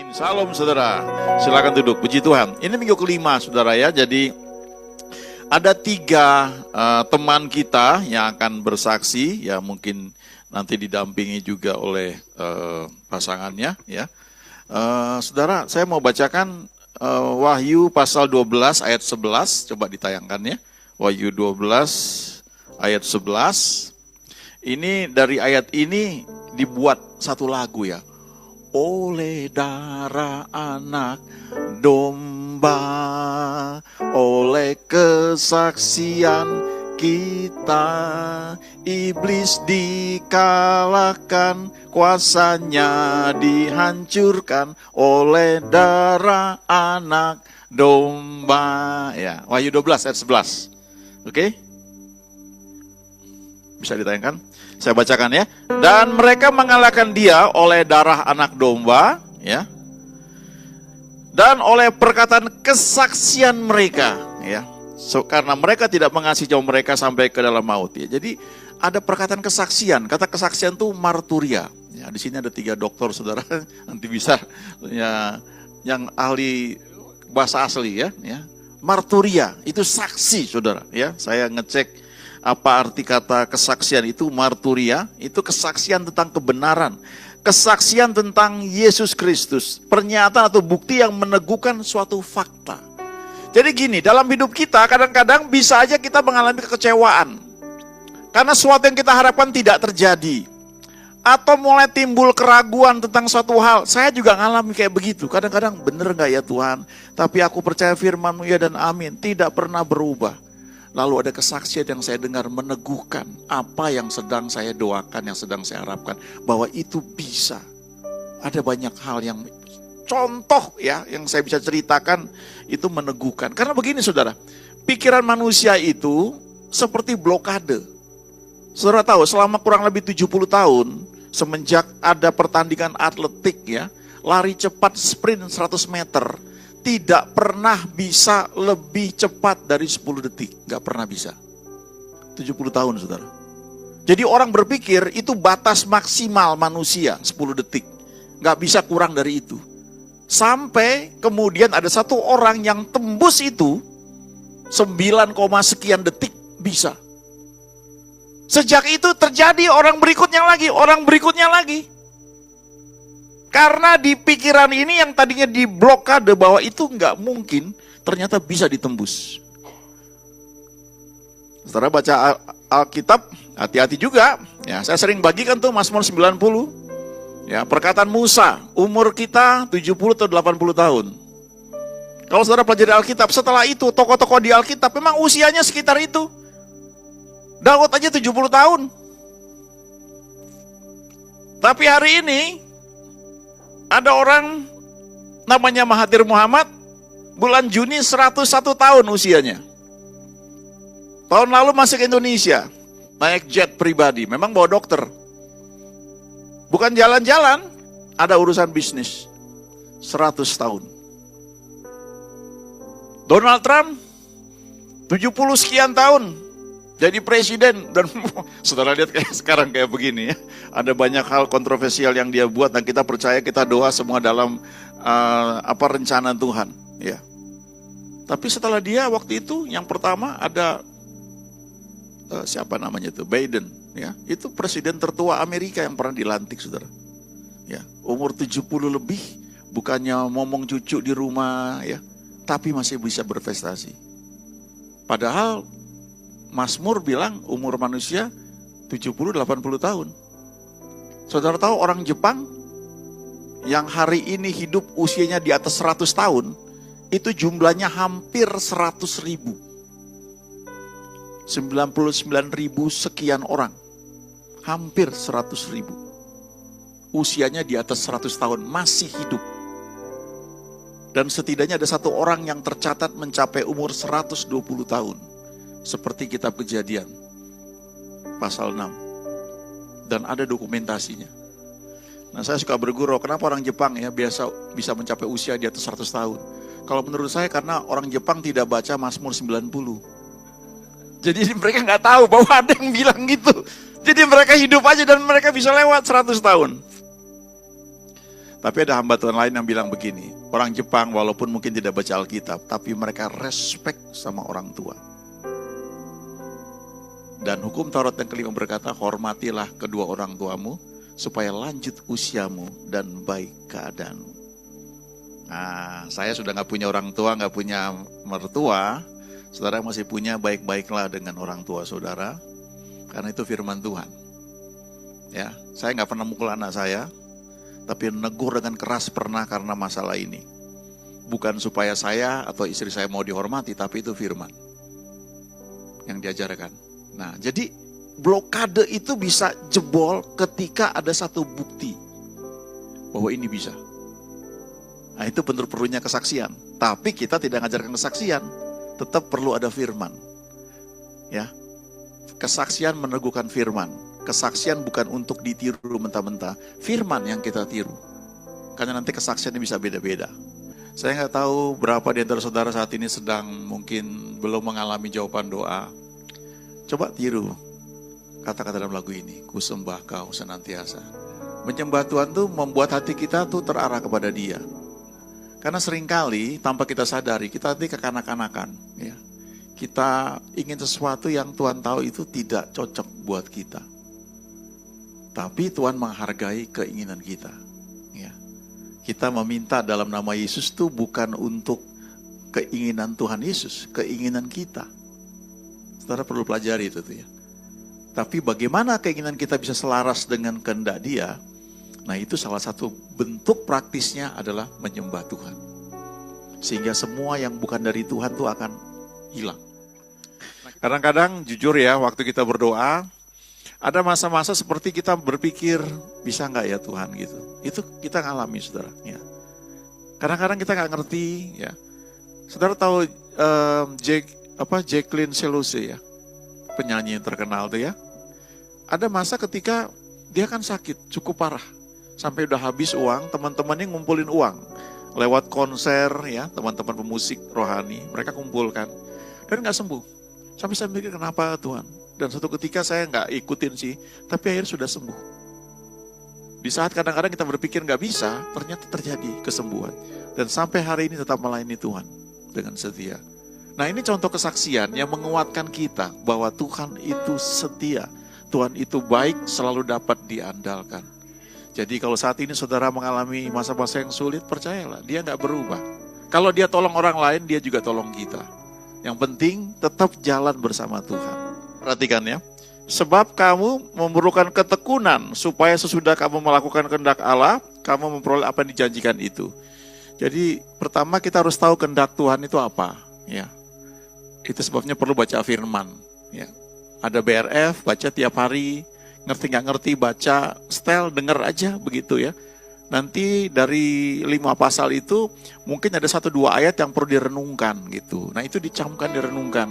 Salam saudara, silakan duduk. Puji Tuhan. Ini minggu kelima saudara ya. Jadi ada tiga teman kita yang akan bersaksi ya, mungkin nanti didampingi juga oleh pasangannya ya. Saudara, saya mau bacakan Wahyu pasal 12 ayat 11, coba ditayangkan ya. Wahyu 12 ayat 11. Ini dari ayat ini dibuat satu lagu ya. Oleh darah anak domba, oleh kesaksian kita, iblis dikalahkan, kuasanya dihancurkan oleh darah anak domba. Ya, Wahyu 12 ayat 11. Oke? Bisa ditayangkan? Saya bacakan ya. Dan mereka mengalahkan dia oleh darah anak domba, ya, dan oleh perkataan kesaksian mereka, ya. Karena mereka tidak mengasihi jiwa mereka sampai ke dalam maut, ya. Jadi ada perkataan kesaksian. Kata kesaksian itu marturia. Ya, di sini ada 3 dokter, saudara. Nanti bisa ya, yang ahli bahasa asli ya. Marturia itu saksi, saudara. Ya, saya ngecek. Apa arti kata kesaksian itu? Marturia itu kesaksian tentang kebenaran, kesaksian tentang Yesus Kristus, pernyataan atau bukti yang meneguhkan suatu fakta. Jadi gini, dalam hidup kita kadang-kadang bisa aja kita mengalami kekecewaan karena sesuatu yang kita harapkan tidak terjadi, atau mulai timbul keraguan tentang suatu hal. Saya juga ngalami kayak begitu. Kadang-kadang bener gak ya Tuhan, tapi aku percaya firman-Mu ya dan amin, tidak pernah berubah. Lalu ada kesaksian yang saya dengar meneguhkan apa yang sedang saya doakan, yang sedang saya harapkan, bahwa itu bisa. Ada banyak hal yang contoh ya, yang saya bisa ceritakan itu meneguhkan. Karena begini saudara, pikiran manusia itu seperti blokade. Saudara tahu selama kurang lebih 70 tahun, semenjak ada pertandingan atletik ya, lari cepat sprint 100 meter, tidak pernah bisa lebih cepat dari 10 detik. Gak pernah bisa. 70 tahun saudara. Jadi orang berpikir itu batas maksimal manusia 10 detik. Gak bisa kurang dari itu. Sampai kemudian ada satu orang yang tembus itu 9, sekian detik bisa. Sejak itu terjadi orang berikutnya lagi. Karena di pikiran ini yang tadinya diblokade bahwa itu nggak mungkin, ternyata bisa ditembus. Saudara baca Alkitab, hati-hati juga. Ya, saya sering bagikan tuh Mazmur 90. Ya, perkataan Musa, umur kita 70 atau 80 tahun. Kalau saudara pelajari Alkitab, setelah itu tokoh-tokoh di Alkitab memang usianya sekitar itu. Daud aja 70 tahun. Tapi hari ini ada orang namanya Mahathir Muhammad, bulan Juni 101 tahun usianya. Tahun lalu masuk ke Indonesia, naik jet pribadi, memang bawa dokter. Bukan jalan-jalan, ada urusan bisnis. 100 tahun. Donald Trump, 70 sekian tahun. Jadi presiden, dan saudara lihat kayak sekarang kayak begini ya. Ada banyak hal kontroversial yang dia buat dan kita percaya, kita doa semua dalam rencana Tuhan. Ya. Tapi setelah dia waktu itu yang pertama ada siapa namanya itu, Biden. Ya, itu presiden tertua Amerika yang pernah dilantik saudara. Ya, umur 70 lebih, bukannya ngomong cucu di rumah ya, tapi masih bisa berprestasi. Padahal Mazmur bilang umur manusia 70-80 tahun. Saudara tahu orang Jepang yang hari ini hidup usianya di atas 100 tahun, itu jumlahnya hampir 100.000. 99.000 sekian orang. Hampir 100.000. Usianya di atas 100 tahun, masih hidup. Dan setidaknya ada satu orang yang tercatat mencapai umur 120 tahun. Seperti kitab Kejadian pasal 6. Dan ada dokumentasinya. Nah, saya suka bergurau, kenapa orang Jepang ya biasa bisa mencapai usia di atas 100 tahun. Kalau menurut saya karena orang Jepang tidak baca Mazmur 90. Jadi mereka nggak tahu bahwa ada yang bilang gitu. Jadi mereka hidup aja dan mereka bisa lewat 100 tahun. Tapi ada hamba Tuhan lain yang bilang begini, orang Jepang walaupun mungkin tidak baca Alkitab, tapi mereka respect sama orang tua. Dan hukum Taurat yang kelima berkata, hormatilah kedua orang tuamu, supaya lanjut usiamu dan baik keadaanmu. Nah, saya sudah gak punya orang tua, gak punya mertua, saudara masih punya baik-baiklah dengan orang tua saudara, karena itu firman Tuhan. Ya, saya gak pernah mukul anak saya, tapi negur dengan keras pernah karena masalah ini. Bukan supaya saya atau istri saya mau dihormati, tapi itu firman yang diajarkan. Nah, jadi blokade itu bisa jebol ketika ada satu bukti bahwa ini bisa. Nah, itu perlunya kesaksian. Tapi kita tidak mengajarkan kesaksian, tetap perlu ada firman. Ya, kesaksian meneguhkan firman. Kesaksian bukan untuk ditiru mentah-mentah, firman yang kita tiru. Karena nanti kesaksiannya bisa beda-beda. Saya nggak tahu berapa di antara saudara saat ini sedang mungkin belum mengalami jawaban doa. Coba tiru kata-kata dalam lagu ini, ku sembah kau senantiasa. Menyembah Tuhan tuh membuat hati kita tuh terarah kepada Dia. Karena seringkali tanpa kita sadari, kita nanti kekanak-kanakan. Ya. Kita ingin sesuatu yang Tuhan tahu itu tidak cocok buat kita. Tapi Tuhan menghargai keinginan kita. Ya. Kita meminta dalam nama Yesus itu bukan untuk keinginan Tuhan Yesus, keinginan kita. Saudara perlu pelajari itu tuh ya. Tapi bagaimana keinginan kita bisa selaras dengan kehendak Dia? Nah, itu salah satu bentuk praktisnya adalah menyembah Tuhan. Sehingga semua yang bukan dari Tuhan itu akan hilang. Kadang-kadang jujur ya, waktu kita berdoa, ada masa-masa seperti kita berpikir, bisa nggak ya Tuhan gitu. Itu kita ngalami saudara. Ya. Kadang-kadang kita nggak ngerti ya. Saudara tahu Jacqueline Selose ya, penyanyi yang terkenal tuh ya. Ada masa ketika dia kan sakit, cukup parah. Sampai udah habis uang, teman-temannya ngumpulin uang. Lewat konser ya, teman-teman pemusik rohani, mereka kumpulkan. Dan nggak sembuh. Sampai saya mikir kenapa Tuhan. Dan suatu ketika saya nggak ikutin sih, tapi akhirnya sudah sembuh. Di saat kadang-kadang kita berpikir nggak bisa, ternyata terjadi kesembuhan. Dan sampai hari ini tetap melayani Tuhan dengan setia. Nah, ini contoh kesaksian yang menguatkan kita bahwa Tuhan itu setia. Tuhan itu baik, selalu dapat diandalkan. Jadi kalau saat ini saudara mengalami masa-masa yang sulit, percayalah, Dia nggak berubah. Kalau Dia tolong orang lain, Dia juga tolong kita. Yang penting tetap jalan bersama Tuhan. Perhatikan ya. Sebab kamu memerlukan ketekunan supaya sesudah kamu melakukan kehendak Allah, kamu memperoleh apa yang dijanjikan itu. Jadi pertama kita harus tahu kehendak Tuhan itu apa. Ya. Itu sebabnya perlu baca firman. Ya. Ada BRF, baca tiap hari. Ngerti nggak ngerti, baca, setel, denger aja begitu ya. Nanti dari 5 pasal itu mungkin ada 1-2 ayat yang perlu direnungkan gitu. Nah itu dicamkan, direnungkan.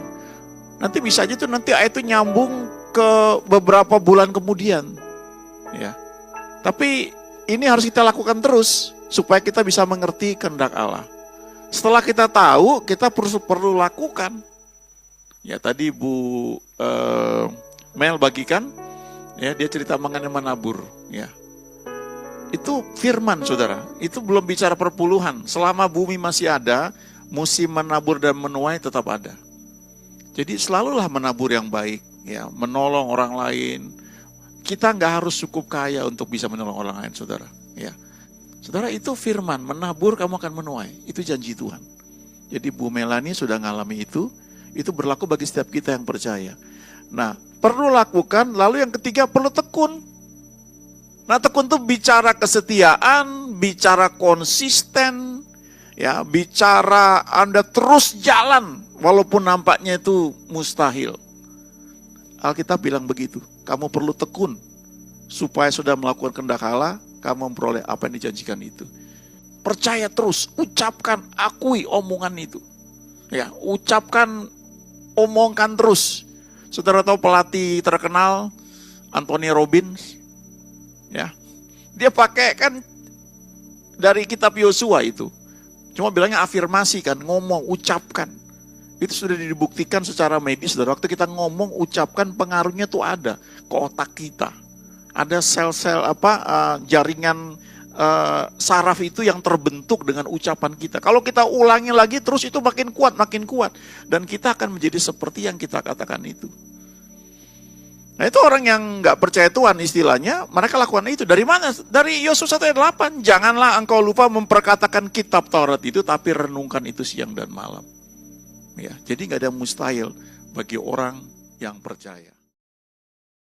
Nanti bisa aja tuh nanti ayat itu nyambung ke beberapa bulan kemudian. Ya. Tapi ini harus kita lakukan terus supaya kita bisa mengerti kehendak Allah. Setelah kita tahu, kita perlu lakukan. Ya tadi Bu Mel bagikan, ya dia cerita mengenai menabur. Ya. Itu firman saudara, itu belum bicara perpuluhan. Selama bumi masih ada, musim menabur dan menuai tetap ada. Jadi selalulah menabur yang baik, ya, menolong orang lain. Kita nggak harus cukup kaya untuk bisa menolong orang lain, saudara. Ya, saudara itu firman, menabur kamu akan menuai, itu janji Tuhan. Jadi Bu Melani sudah ngalami itu berlaku bagi setiap kita yang percaya. Nah, perlu lakukan. Lalu yang ketiga perlu tekun. Nah, tekun itu bicara kesetiaan, bicara konsisten, ya, bicara Anda terus jalan walaupun nampaknya itu mustahil. Alkitab bilang begitu, kamu perlu tekun supaya sudah melakukan kehendak Allah, kamu memperoleh apa yang dijanjikan itu. Percaya terus, ucapkan, akui omongan itu. Ya, ucapkan, omongkan terus. Saudara tahu pelatih terkenal Anthony Robbins? Ya, dia pakai kan dari kitab Yosua itu. Cuma bilangnya afirmasi kan, ngomong, ucapkan. Itu sudah dibuktikan secara medis. Saudara, waktu kita ngomong, ucapkan, pengaruhnya tuh ada ke otak kita. Ada sel-sel jaringan saraf itu yang terbentuk dengan ucapan kita. Kalau kita ulangi lagi terus itu makin kuat. Dan kita akan menjadi seperti yang kita katakan itu. Nah itu orang yang nggak percaya Tuhan istilahnya, mereka lakukan itu. Dari mana? Dari Yohanes 1 ayat 8. Janganlah engkau lupa memperkatakan kitab Taurat itu, tapi renungkan itu siang dan malam. Ya, jadi nggak ada mustahil bagi orang yang percaya.